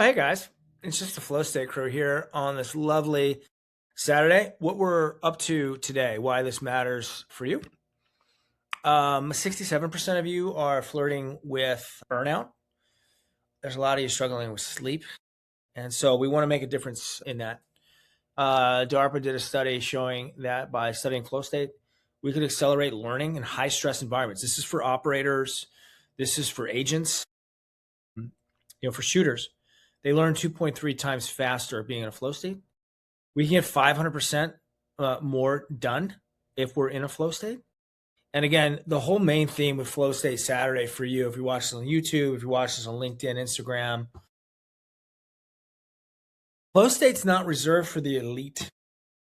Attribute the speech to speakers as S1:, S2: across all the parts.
S1: Hey guys, it's just the Flow State crew here on this lovely Saturday. What we're up to today, why this matters for you. 67% of you are flirting with burnout. There's a lot of you struggling with sleep. And so we want to make a difference in that. DARPA did a study showing that by studying flow state, we could accelerate learning in high stress environments. This is for operators. This is for agents, for shooters. They learn 2.3 times faster being in a flow state. We can get 500% more done if we're in a flow state. And again, the whole main theme with Flow State Saturday for you, if you watch this on YouTube, if you watch this on LinkedIn, Instagram, Flow State's not reserved for the elite,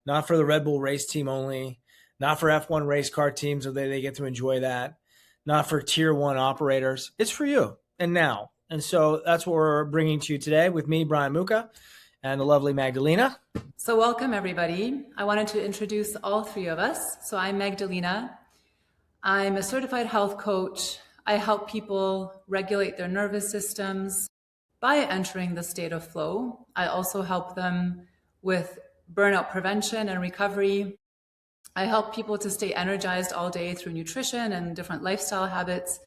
S1: not for the Red Bull race team only, not for F1 race car teams so they get to enjoy that, not for tier one operators. It's for you and now. And so that's what we're bringing to you today with me, Brian Muka, and the lovely Magdalena.
S2: So welcome, everybody. I wanted to introduce all three of us. So I'm Magdalena. I'm a certified health coach. I help people regulate their nervous systems by entering the state of flow. I also help them with burnout prevention and recovery. I help people to stay energized all day through nutrition and different lifestyle habits.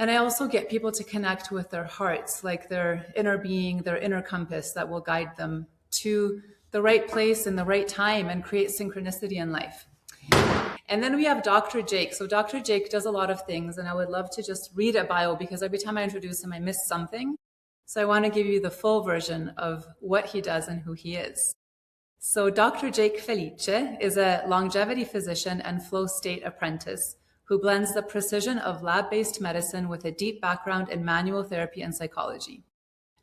S2: And I also get people to connect with their hearts, like their inner being, their inner compass that will guide them to the right place in the right time and create synchronicity in life. And then we have Dr. Jake. So Dr. Jake does a lot of things, and I would love to just read a bio because every time I introduce him, I miss something. So I want to give you the full version of what he does and who he is. So Dr. Jake Feliccia is a longevity physician and flow state apprentice who blends the precision of lab-based medicine with a deep background in manual therapy and psychology.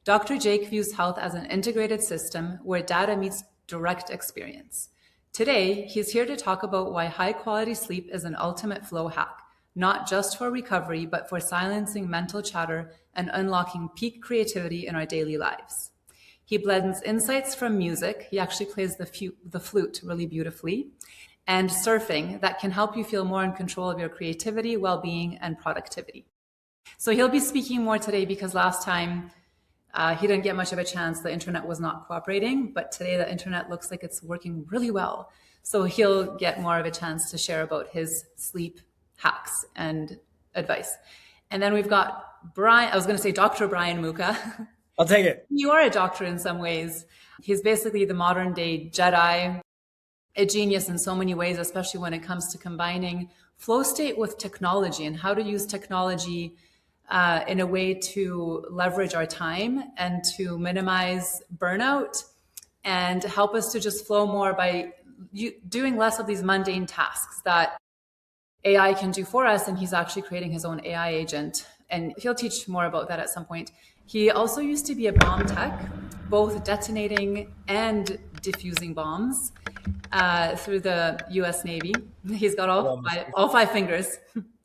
S2: Dr. Jake views health as an integrated system where data meets direct experience. Today, he's here to talk about why high-quality sleep is an ultimate flow hack, not just for recovery, but for silencing mental chatter and unlocking peak creativity in our daily lives. He blends insights from music, he actually plays the flute really beautifully, and surfing that can help you feel more in control of your creativity, well-being, and productivity. So he'll be speaking more today because last time he didn't get much of a chance. The internet was not cooperating, but today the internet looks like it's working really well. So he'll get more of a chance to share about his sleep hacks and advice. And then we've got Brian, I was going to say Dr. Brian Muka.
S1: I'll take it.
S2: You are a doctor in some ways. He's basically the modern day Jedi, a genius in so many ways, especially when it comes to combining flow state with technology and how to use technology in a way to leverage our time and to minimize burnout and help us to just flow more by doing less of these mundane tasks that AI can do for us. And he's actually creating his own AI agent. And he'll teach more about that at some point. He also used to be a bomb tech, both detonating and diffusing bombs through the US Navy. He's got all five fingers,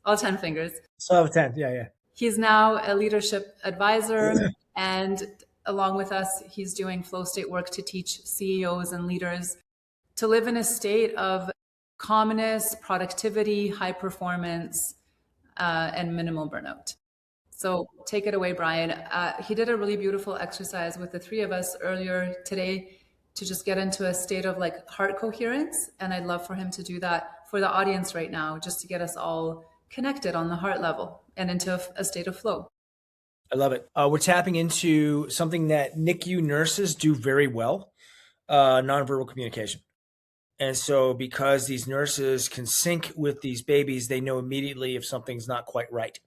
S2: all 10 fingers.
S1: So 10, yeah.
S2: He's now a leadership advisor, and along with us, he's doing flow state work to teach CEOs and leaders to live in a state of calmness, productivity, high performance, and minimal burnout. So take it away, Brian. He did a really beautiful exercise with the three of us earlier today to just get into a state of like heart coherence. And I'd love for him to do that for the audience right now, just to get us all connected on the heart level and into a state of flow.
S1: I love it. We're tapping into something that NICU nurses do very well, nonverbal communication. And so because these nurses can sync with these babies, they know immediately if something's not quite right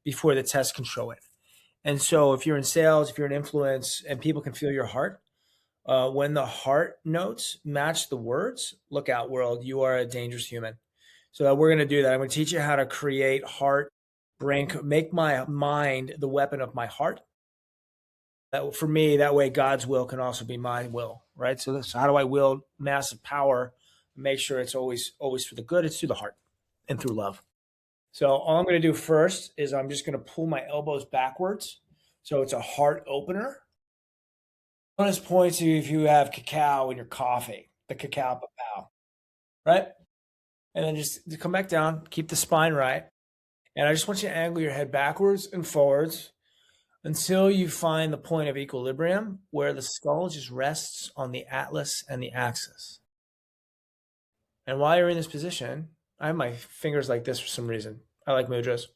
S1: before the test can show it. And so if you're in sales, if you're in influence and people can feel your heart, when the heart notes match the words, look out world, you are a dangerous human. So we're going to do that. I'm going to teach you how to create heart, brain, make my mind the weapon of my heart. That for me, that way God's will can also be my will, right? So how do I wield massive power? Make sure it's always for the good. It's through the heart and through love. So all I'm going to do first is I'm just going to pull my elbows backwards. So it's a heart opener. Bonus points if you have cacao in your coffee, the cacao papao, right? And then just come back down, keep the spine right. And I just want you to angle your head backwards and forwards. until you find the point of equilibrium where the skull just rests on the atlas and the axis. And while you're in this position, I have my fingers like this for some reason. I like mudras.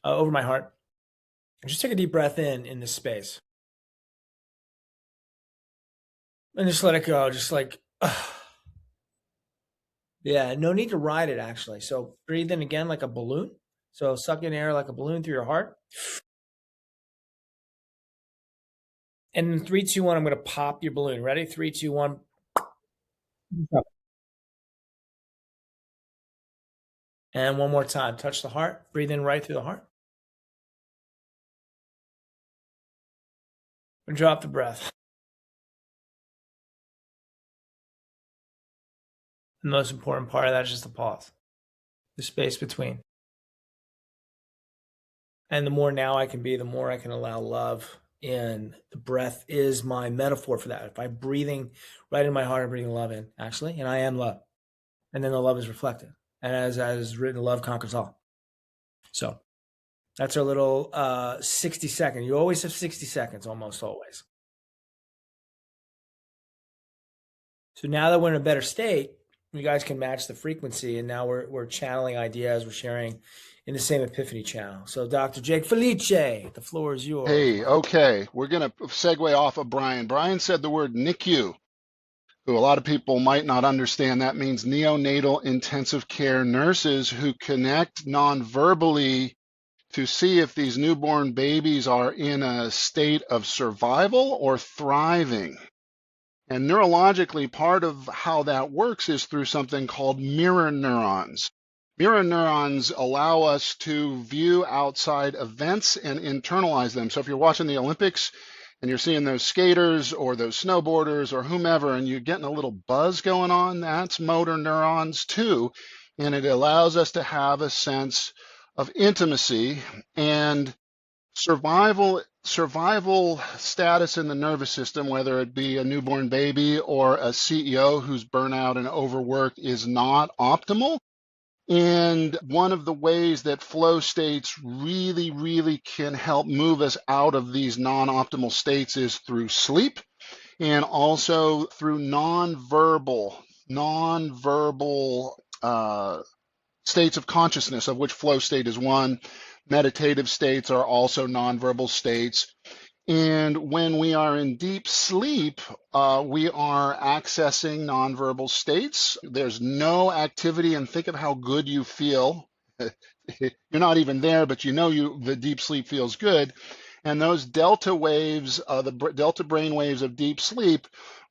S1: Over my heart. Just take a deep breath in this space. And just let it go. Just like, yeah, no need to ride it actually. So breathe in again like a balloon. So suck in air like a balloon through your heart. And in 3, 2, 1, I'm going to pop your balloon. Ready? 3, 2, 1. And one more time. Touch the heart. Breathe in right through the heart. And drop the breath. The most important part of that is just the pause, the space between. And the more now I can be, the more I can allow love in. The breath is my metaphor for that. If I'm breathing right in my heart, I'm breathing love in, actually, and I am love. And then the love is reflected. And as written, love conquers all. So that's our little 60 seconds. You always have 60 seconds, almost always. So now that we're in a better state, you guys can match the frequency, and now we're channeling ideas, we're sharing in the same epiphany channel. So Dr. Jake Feliccia, the floor is yours.
S3: Hey, okay, we're going to segue off of Brian. Brian said the word NICU, who a lot of people might not understand. That means neonatal intensive care nurses who connect non-verbally to see if these newborn babies are in a state of survival or thriving. And neurologically, part of how that works is through something called mirror neurons. Mirror neurons allow us to view outside events and internalize them. So if you're watching the Olympics and you're seeing those skaters or those snowboarders or whomever, and you're getting a little buzz going on, that's motor neurons too. And it allows us to have a sense of intimacy and survival status in the nervous system, whether it be a newborn baby or a CEO who's burnout and overworked, is not optimal. And one of the ways that flow states really, really can help move us out of these non-optimal states is through sleep and also through non-verbal states of consciousness, of which flow state is one. Meditative states are also nonverbal states. And when we are in deep sleep, we are accessing nonverbal states. There's no activity, and think of how good you feel. You're not even there, but you know the deep sleep feels good. And those delta waves, the delta brain waves of deep sleep,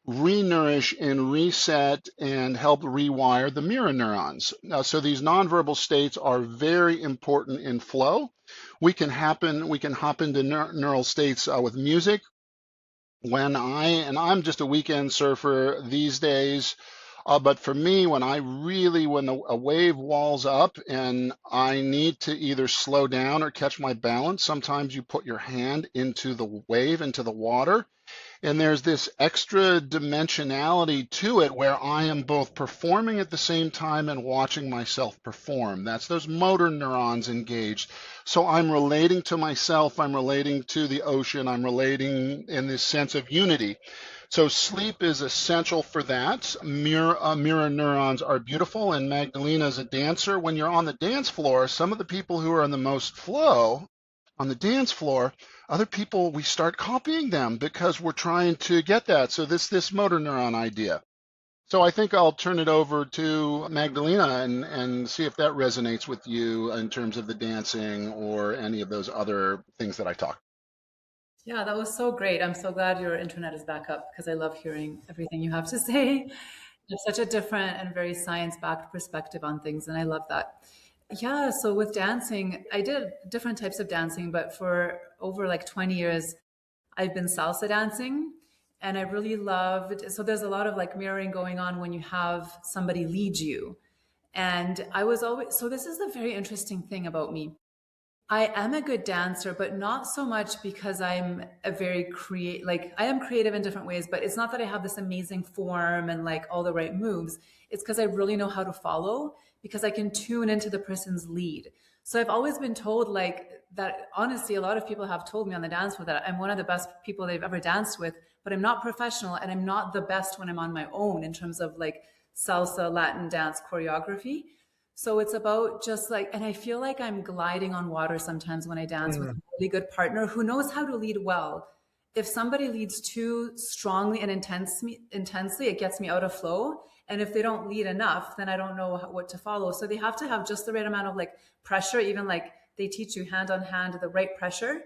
S3: re-nourish and reset and help rewire the mirror neurons. So these nonverbal states are very important in flow. We can hop into neural states with music. I'm just a weekend surfer these days, but for me, when a wave walls up and I need to either slow down or catch my balance, sometimes you put your hand into the wave, into the water. And there's this extra dimensionality to it where I am both performing at the same time and watching myself perform. That's those motor neurons engaged. So I'm relating to myself, I'm relating to the ocean, I'm relating in this sense of unity. So sleep is essential for that. Mirror neurons are beautiful, and Magdalena is a dancer. When you're on the dance floor, some of the people who are in the most flow on the dance floor, other people, we start copying them because we're trying to get that. So this motor neuron idea. So I think I'll turn it over to Magdalena and see if that resonates with you in terms of the dancing or any of those other things that I talked.
S2: Yeah, that was so great. I'm so glad your internet is back up because I love hearing everything you have to say. You have such a different and very science-backed perspective on things, and I love that. Yeah, so with dancing, I did different types of dancing, but for over like 20 years, I've been salsa dancing, and I really loved, so there's a lot of like mirroring going on when you have somebody lead you. And I was always, so this is the very interesting thing about me. I am a good dancer, but not so much because I'm a very like I am creative in different ways, but it's not that I have this amazing form and like all the right moves. It's because I really know how to follow, because I can tune into the person's lead. So I've always been told like that, honestly, a lot of people have told me on the dance floor that I'm one of the best people they've ever danced with, but I'm not professional and I'm not the best when I'm on my own in terms of like salsa, Latin dance choreography. So it's about just like, and I feel like I'm gliding on water sometimes when I dance with a really good partner who knows how to lead well. If somebody leads too strongly and intensely, it gets me out of flow. And if they don't lead enough, then I don't know what to follow. So they have to have just the right amount of like pressure, even like they teach you hand on hand, the right pressure.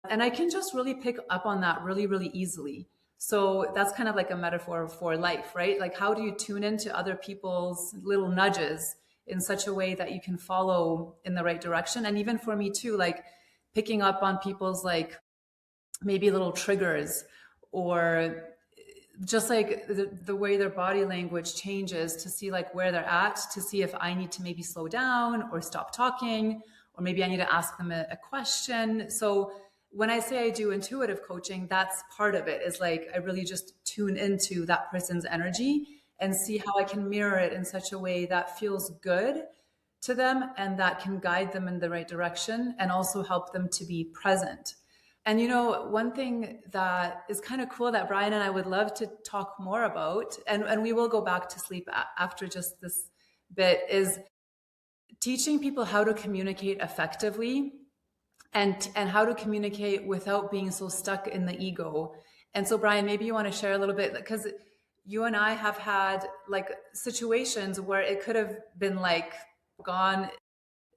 S2: And I can just really pick up on that really, really easily. So that's kind of like a metaphor for life, right? Like, how do you tune into other people's little nudges in such a way that you can follow in the right direction? And even for me too, like picking up on people's like maybe little triggers, or just like the way their body language changes, to see like where they're at, to see if I need to maybe slow down or stop talking, or maybe I need to ask them a question. So when I say I do intuitive coaching, that's part of it, is like I really just tune into that person's energy and see how I can mirror it in such a way that feels good to them and that can guide them in the right direction and also help them to be present. And one thing that is kind of cool that Brian and I would love to talk more about, and we will go back to sleep after just this bit, is teaching people how to communicate effectively and how to communicate without being so stuck in the ego. And so, Brian, maybe you want to share a little bit, because you and I have had like situations where it could have been like gone.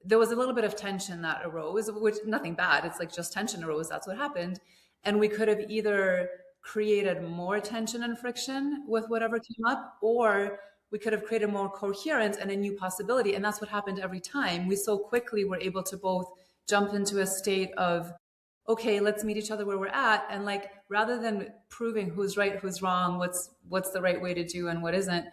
S2: There was a little bit of tension that arose, which nothing bad. It's like just tension arose. That's what happened. And we could have either created more tension and friction with whatever came up, or we could have created more coherence and a new possibility. And that's what happened every time. We so quickly were able to both jump into a state of, okay, let's meet each other where we're at. And like, rather than proving who's right, who's wrong, what's the right way to do and what isn't,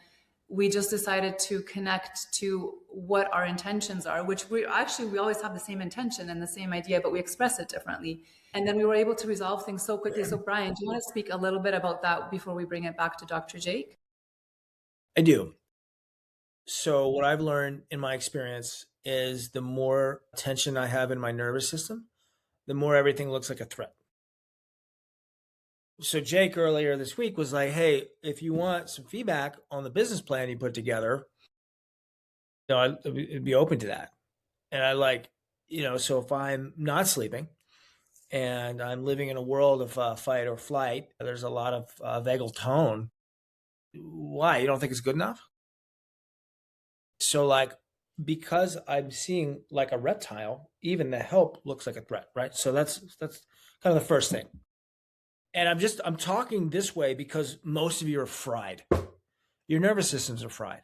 S2: we just decided to connect to what our intentions are, which we always have the same intention and the same idea, but we express it differently. And then we were able to resolve things so quickly. So Brian, do you want to speak a little bit about that before we bring it back to Dr. Jake?
S1: I do. So what I've learned in my experience is the more tension I have in my nervous system, the more everything looks like a threat. So Jake earlier this week was like, hey, if you want some feedback on the business plan you put together, I'd be open to that. And I like, so if I'm not sleeping and I'm living in a world of fight or flight, there's a lot of vagal tone. Why? You don't think it's good enough? So like, because I'm seeing like a reptile, even the help looks like a threat, right? So that's kind of the first thing. And I'm talking this way because most of you are fried. Your nervous systems are fried,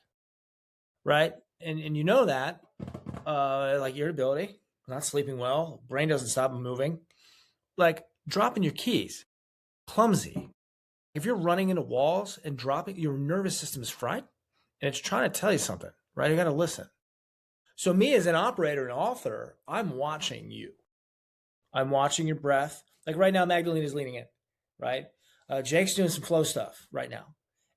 S1: right? And you know that, like irritability, not sleeping well, brain doesn't stop moving, like dropping your keys, clumsy. If you're running into walls and dropping, your nervous system is fried and it's trying to tell you something, right? You got to listen. So me as an operator and author, I'm watching you. I'm watching your breath. Like right now, Magdalena is leaning in, right? Jake's doing some flow stuff right now.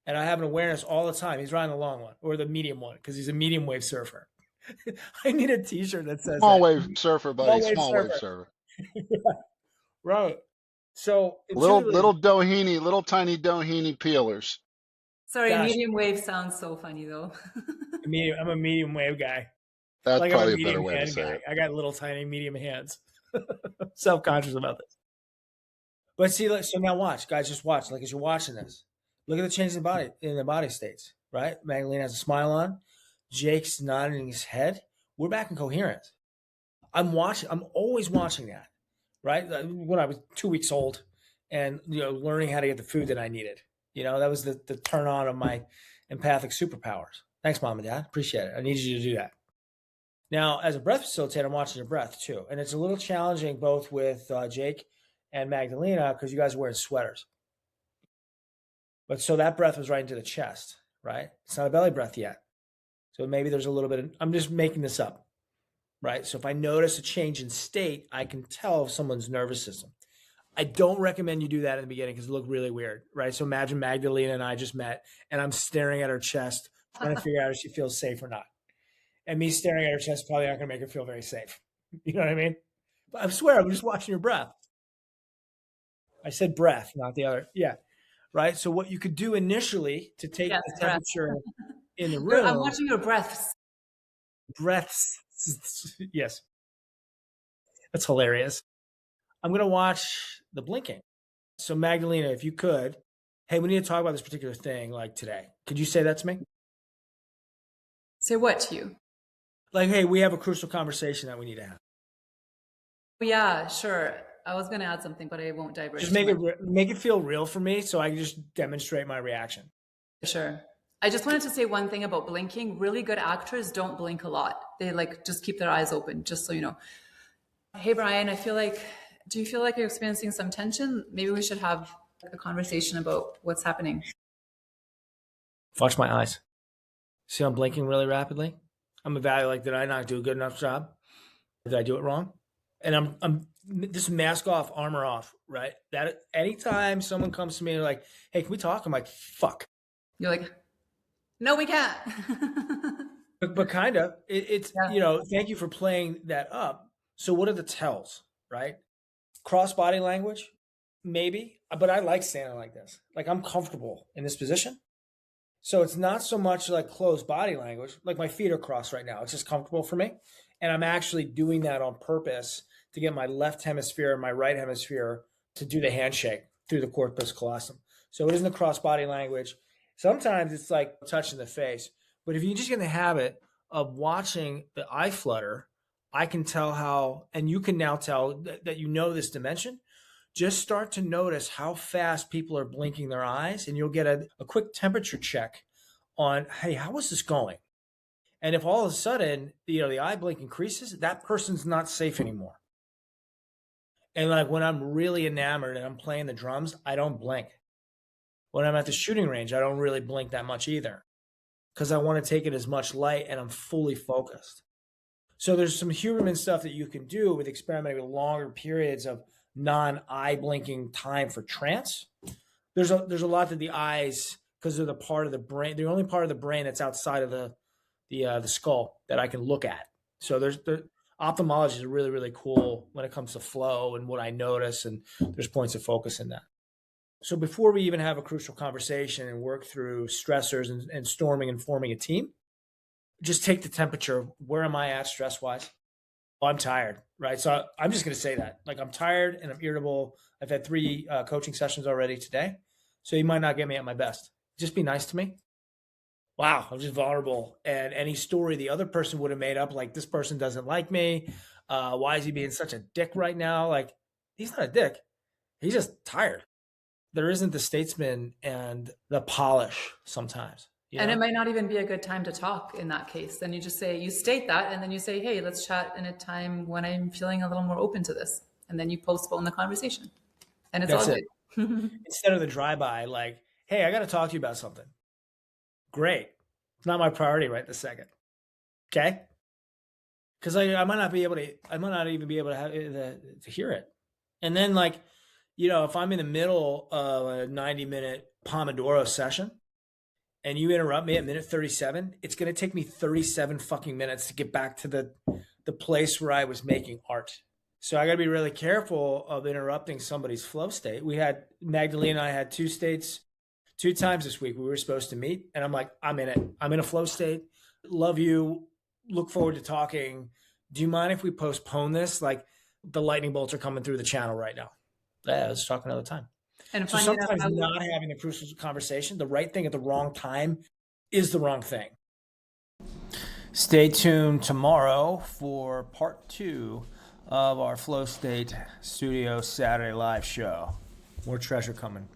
S1: And I have an awareness all the time. He's riding the long one or the medium one because he's a medium wave surfer. I need a t-shirt that says
S3: Small
S1: that.
S3: wave surfer, buddy. Small wave surfer.
S1: Right. So
S3: little Doheny, little tiny Doheny peelers.
S2: Sorry, medium wave sounds so funny though.
S1: I'm a medium wave guy.
S3: That's
S1: like
S3: probably a better way to say it.
S1: I got little tiny medium hands. Self-conscious about this. But see, so now watch, guys, just watch. Like as you're watching this, look at the change in the body states, right? Magdalena has a smile on. Jake's nodding his head. We're back in coherence. I'm always watching that, right? When I was 2 weeks old and, learning how to get the food that I needed, that was the turn on of my empathic superpowers. Thanks, Mom and Dad. Appreciate it. I needed you to do that. Now, as a breath facilitator, I'm watching your breath too. And it's a little challenging both with Jake and Magdalena because you guys are wearing sweaters. But so that breath was right into the chest, right? It's not a belly breath yet. So maybe there's a little bit I'm just making this up, right? So if I notice a change in state, I can tell someone's nervous system. I don't recommend you do that in the beginning because it looked really weird, right? So imagine Magdalena and I just met and I'm staring at her chest, trying to figure out if she feels safe or not. And me staring at her chest probably not going to make her feel very safe. You know what I mean? But I swear, I'm just watching your breath. I said breath, not the other. Yeah. Right. So what you could do initially to take
S2: Yes,
S1: the
S2: breath.
S1: temperature in the
S2: I'm
S1: room,
S2: watching your breaths.
S1: breaths. Yes. That's hilarious. I'm going to watch the blinking. So Magdalena, if you could, hey, we need to talk about this particular thing like today. Could you say that to me?
S2: Say what to you?
S1: Like, hey, we have a crucial conversation that we need to have.
S2: Yeah, sure. I was going to add something, but I won't diverge
S1: Just
S2: too much.
S1: make it feel real for me, so I can just demonstrate my reaction.
S2: Sure. I just wanted to say one thing about blinking. Really good actors don't blink a lot. They like just keep their eyes open, just so you know. Hey, Brian, do you feel like you're experiencing some tension? Maybe we should have a conversation about what's happening.
S1: Watch my eyes. See, I'm blinking really rapidly. I'm evaluating, like, did I not do a good enough job? Did I do it wrong? And I'm this mask off, armor off, right? That anytime someone comes to me and like, hey, can we talk? I'm like, fuck.
S2: You're like, no, we can't.
S1: But kind of, it's,
S2: Yeah.
S1: thank you for playing that up. So what are the tells, right? Cross body language, maybe, but I like standing like this. Like I'm comfortable in this position. So it's not so much like closed body language, like my feet are crossed right now. It's just comfortable for me. And I'm actually doing that on purpose to get my left hemisphere and my right hemisphere to do the handshake through the corpus callosum. So it isn't a cross body language. Sometimes it's like touching the face. But if you just get in the habit of watching the eye flutter, I can tell how, and you can now tell that you know this dimension. Just start to notice how fast people are blinking their eyes, and you'll get a quick temperature check on, hey, how is this going? And if all of a sudden, the eye blink increases, that person's not safe anymore. And like when I'm really enamored and I'm playing the drums, I don't blink. When I'm at the shooting range, I don't really blink that much either because I want to take it as much light and I'm fully focused. So there's some human stuff that you can do with experimenting with longer periods of non-eye blinking time for trance. There's a lot that the eyes, because they're the part of the brain, the only part of the brain that's outside of the skull that I can look at. So ophthalmology is really, really cool when it comes to flow and what I notice, and there's points of focus in that. So before we even have a crucial conversation and work through stressors and storming and forming a team, just take the temperature. Where am I at stress-wise? Oh, I'm tired, right? So I'm just going to say that. Like I'm tired and I'm irritable. I've had 3 coaching sessions already today. So you might not get me at my best. Just be nice to me. Wow, I'm just vulnerable. And any story the other person would have made up, like this person doesn't like me. Why is he being such a dick right now? Like he's not a dick. He's just tired. There isn't the statesman and the polish sometimes.
S2: And it might not even be a good time to talk in that case. Then you just you state that, and then you say, hey, let's chat in a time when I'm feeling a little more open to this. And then you postpone the conversation. And it's all good.
S1: Instead of the drive-by, like, hey, I got to talk to you about something. Great. It's not my priority right this second. Okay? Because I might not even be able to have to hear it. And then if I'm in the middle of a 90-minute Pomodoro session and you interrupt me at minute 37, it's going to take me 37 fucking minutes to get back to the place where I was making art. So I got to be really careful of interrupting somebody's flow state. Magdalena and I had 2 states 2 times this week. We were supposed to meet and I'm like, I'm in it. I'm in a flow state. Love you. Look forward to talking. Do you mind if we postpone this? Like the lightning bolts are coming through the channel right now. Yeah, let's talk another time.
S2: And
S1: so sometimes not having the crucial conversation, the right thing at the wrong time is the wrong thing. Stay tuned tomorrow for part 2 of our Flow State Studio Saturday live show. More treasure coming.